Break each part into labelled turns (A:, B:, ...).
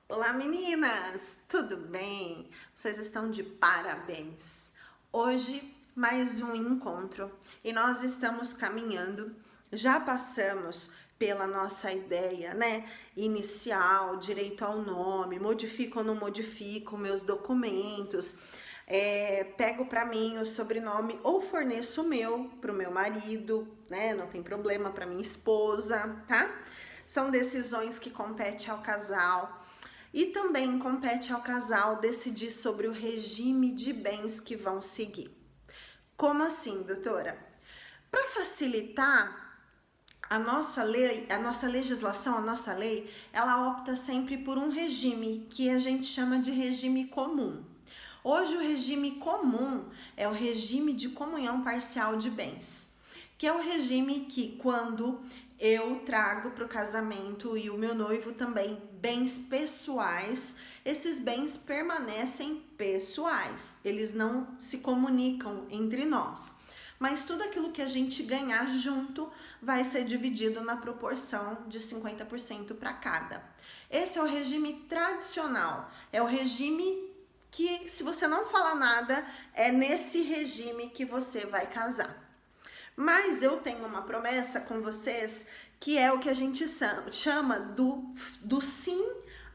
A: Olá meninas, tudo bem? Vocês estão de parabéns. Hoje mais um encontro e nós estamos caminhando, já passamos pela nossa ideia, né? Inicial, direito ao nome, modifico ou não modifico meus documentos, pego para mim o sobrenome ou forneço o meu para o meu marido, né? Não tem problema, para minha esposa, tá? São decisões que competem ao casal. E também compete ao casal decidir sobre o regime de bens que vão seguir. Como assim, doutora? Para facilitar a nossa lei, a nossa legislação, a nossa lei, ela opta sempre por um regime que a gente chama de regime comum. Hoje o regime comum é o regime de comunhão parcial de bens, que é o regime que quando eu trago para o casamento e o meu noivo também bens pessoais, esses bens permanecem pessoais, eles não se comunicam entre nós. Mas tudo aquilo que a gente ganhar junto vai ser dividido na proporção de 50% para cada. Esse é o regime tradicional, é o regime que, se você não falar nada, é nesse regime que você vai casar. Mas eu tenho uma promessa com vocês que é o que a gente chama do sim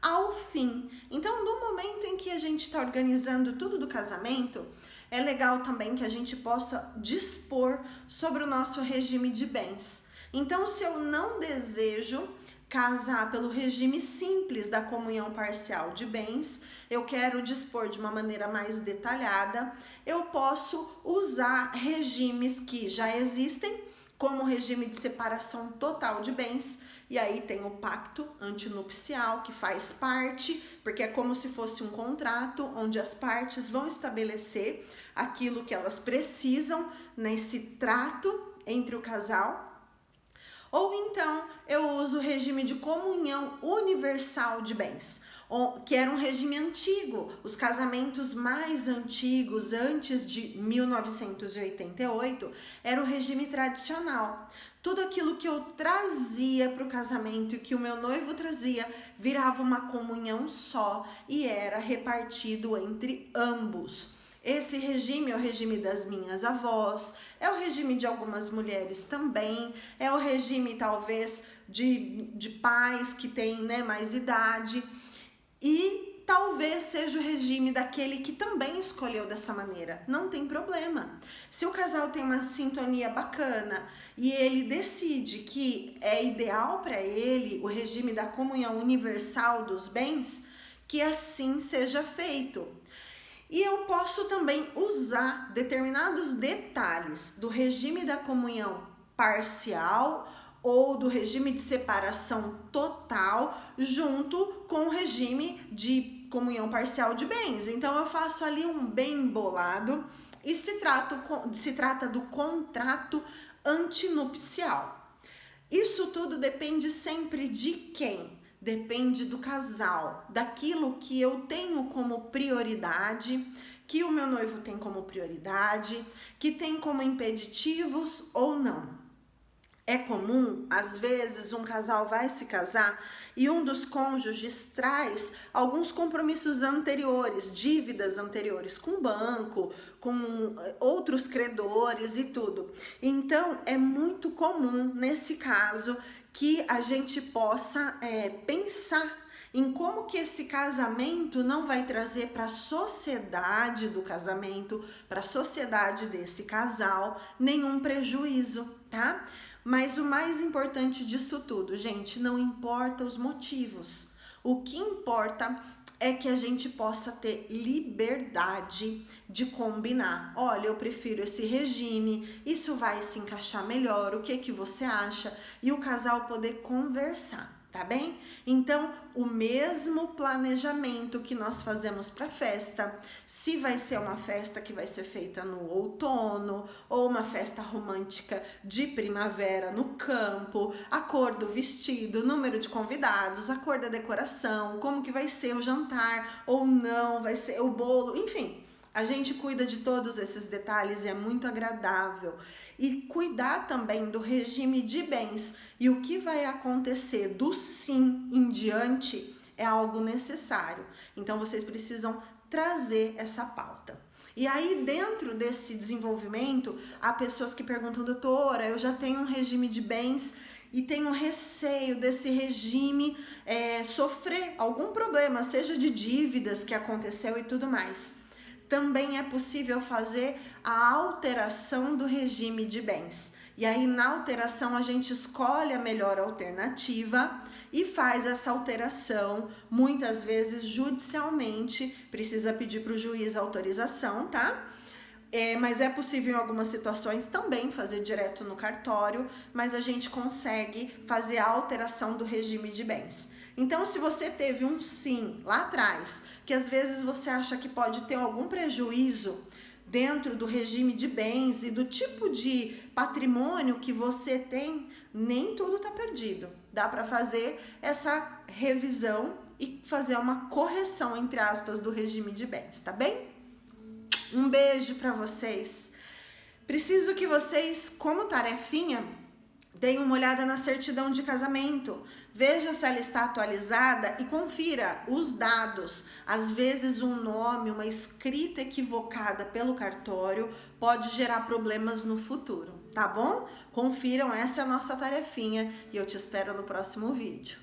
A: ao fim. Então, no momento em que a gente está organizando tudo do casamento, é legal também que a gente possa dispor sobre o nosso regime de bens. Então, se eu não desejo casar pelo regime simples da comunhão parcial de bens, eu quero dispor de uma maneira mais detalhada, eu posso usar regimes que já existem, como o regime de separação total de bens, e aí tem o pacto antinupcial, que faz parte, porque é como se fosse um contrato, onde as partes vão estabelecer aquilo que elas precisam nesse trato entre o casal. Ou então eu uso o regime de comunhão universal de bens, que era um regime antigo. Os casamentos mais antigos, antes de 1988, era o regime tradicional. Tudo aquilo que eu trazia para o casamento e que o meu noivo trazia virava uma comunhão só e era repartido entre ambos. Esse regime é o regime das minhas avós, é o regime de algumas mulheres também, é o regime talvez de pais que têm, né, mais idade, e talvez seja o regime daquele que também escolheu dessa maneira. Não tem problema. Se o casal tem uma sintonia bacana e ele decide que é ideal para ele o regime da comunhão universal dos bens, que assim seja feito. E eu posso também usar determinados detalhes do regime da comunhão parcial ou do regime de separação total junto com o regime de comunhão parcial de bens. Então eu faço ali um bem bolado e se trata do contrato antinupcial. Isso tudo depende sempre de quem? Depende do casal, daquilo que eu tenho como prioridade, que o meu noivo tem como prioridade, que tem como impeditivos ou não. É comum, às vezes, um casal vai se casar e um dos cônjuges traz alguns compromissos anteriores, dívidas anteriores com o banco, com outros credores e tudo. Então, é muito comum, nesse caso, que a gente possa pensar em como que esse casamento não vai trazer para a sociedade do casamento, para a sociedade desse casal, nenhum prejuízo, tá? Mas o mais importante disso tudo, gente, não importa os motivos. O que importa é que a gente possa ter liberdade de combinar. Olha, eu prefiro esse regime, isso vai se encaixar melhor, o que que você acha? E o casal poder conversar. Tá bem? Então, o mesmo planejamento que nós fazemos para festa, se vai ser uma festa que vai ser feita no outono ou uma festa romântica de primavera no campo, a cor do vestido, número de convidados, a cor da decoração, como que vai ser o jantar ou não, vai ser o bolo, enfim. A gente cuida de todos esses detalhes e é muito agradável. E cuidar também do regime de bens. E o que vai acontecer do sim em diante é algo necessário. Então vocês precisam trazer essa pauta. E aí, dentro desse desenvolvimento, há pessoas que perguntam, doutora, eu já tenho um regime de bens e tenho receio desse regime sofrer algum problema, seja de dívidas que aconteceu e tudo mais. Também é possível fazer a alteração do regime de bens. E aí, na alteração, a gente escolhe a melhor alternativa e faz essa alteração, muitas vezes judicialmente, precisa pedir para o juiz autorização, tá? Mas é possível em algumas situações também fazer direto no cartório, mas a gente consegue fazer a alteração do regime de bens. Então, se você teve um sim lá atrás, que às vezes você acha que pode ter algum prejuízo dentro do regime de bens e do tipo de patrimônio que você tem, nem tudo está perdido. Dá para fazer essa revisão e fazer uma correção, entre aspas, do regime de bens, tá bem? Um beijo para vocês. Preciso que vocês, como tarefinha, deem uma olhada na certidão de casamento. Veja se ela está atualizada e confira os dados. Às vezes um nome, uma escrita equivocada pelo cartório pode gerar problemas no futuro, tá bom? Confiram, essa é a nossa tarefinha e eu te espero no próximo vídeo.